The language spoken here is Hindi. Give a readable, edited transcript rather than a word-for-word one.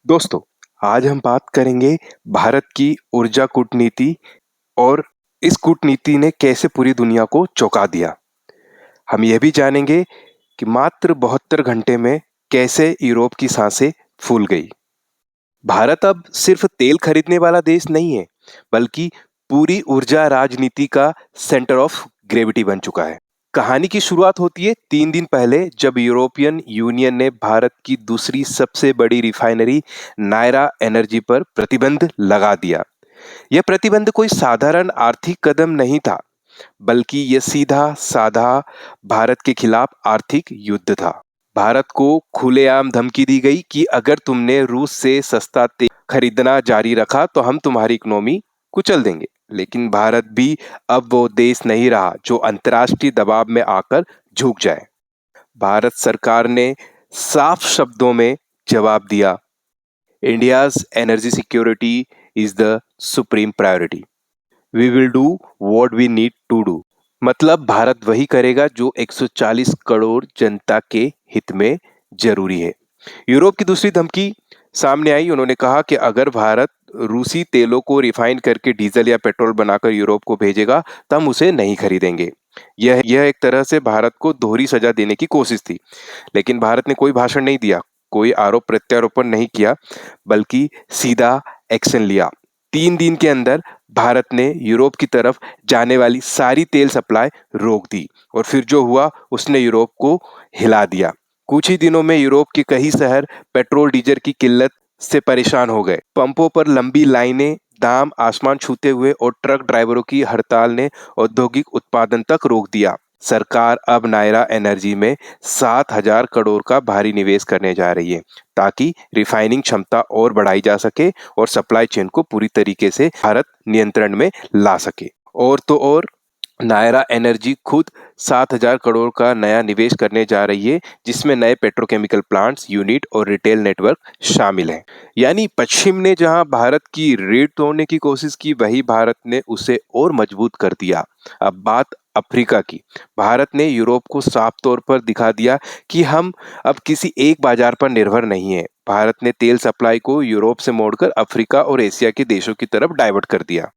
दोस्तों, आज हम बात करेंगे भारत की ऊर्जा कूटनीति और इस कूटनीति ने कैसे पूरी दुनिया को चौंका दिया। हम यह भी जानेंगे कि मात्र 72 घंटे में कैसे यूरोप की सांसें फूल गई। भारत अब सिर्फ तेल खरीदने वाला देश नहीं है, बल्कि पूरी ऊर्जा राजनीति का सेंटर ऑफ ग्रेविटी बन चुका है। कहानी की शुरुआत होती है 3 दिन पहले, जब यूरोपियन यूनियन ने भारत की दूसरी सबसे बड़ी रिफाइनरी नायरा एनर्जी पर प्रतिबंध लगा दिया। यह प्रतिबंध कोई साधारण आर्थिक कदम नहीं था, बल्कि यह सीधा साधा भारत के खिलाफ आर्थिक युद्ध था। भारत को खुलेआम धमकी दी गई कि अगर तुमने रूस से सस्ता तेल खरीदना जारी रखा तो हम तुम्हारी इकोनॉमी कुचल देंगे। लेकिन भारत भी अब वो देश नहीं रहा जो अंतर्राष्ट्रीय दबाव में आकर झुक जाए। भारत सरकार ने साफ शब्दों में जवाब दिया, India's energy security is the supreme priority. We will do what we need to do. मतलब भारत वही करेगा जो 140 करोड़ जनता के हित में जरूरी है। यूरोप की दूसरी धमकी सामने आई। उन्होंने कहा कि अगर भारत रूसी तेलों को रिफाइन करके डीजल या पेट्रोल बनाकर यूरोप को भेजेगा तो हम उसे नहीं खरीदेंगे। यह एक तरह से भारत को दोहरी सजा देने की कोशिश थी। लेकिन भारत ने कोई भाषण नहीं दिया, कोई आरोप प्रत्यारोपण नहीं किया, बल्कि सीधा एक्शन लिया। 3 दिन के अंदर भारत ने यूरोप की तरफ जाने वाली सारी तेल सप्लाई रोक दी और फिर जो हुआ उसने यूरोप को हिला दिया। कुछ ही दिनों में यूरोप के कई शहर पेट्रोल डीजल की किल्लत से परेशान हो गए। पंपों पर लंबी लाइनें, दाम आसमान छूते हुए और ट्रक ड्राइवरों की हड़ताल ने औद्योगिक उत्पादन तक रोक दिया। सरकार अब नायरा एनर्जी में 7,000 करोड़ का भारी निवेश करने जा रही है, ताकि रिफाइनिंग क्षमता और बढ़ाई जा सके और सप्लाई चेन को पूरी तरीके से भारत नियंत्रण में ला सके। और तो और नायरा एनर्जी खुद 7,000 करोड़ का नया निवेश करने जा रही है, जिसमें नए पेट्रोकेमिकल प्लांट्स, यूनिट और रिटेल नेटवर्क शामिल हैं। यानी पश्चिम ने जहां भारत की रीढ़ तोड़ने की कोशिश की, वही भारत ने उसे और मजबूत कर दिया। अब बात अफ्रीका की। भारत ने यूरोप को साफ तौर पर दिखा दिया कि हम अब किसी एक बाजार पर निर्भर नहीं है। भारत ने तेल सप्लाई को यूरोप से मोड़कर अफ्रीका और एशिया के देशों की तरफ डाइवर्ट कर दिया।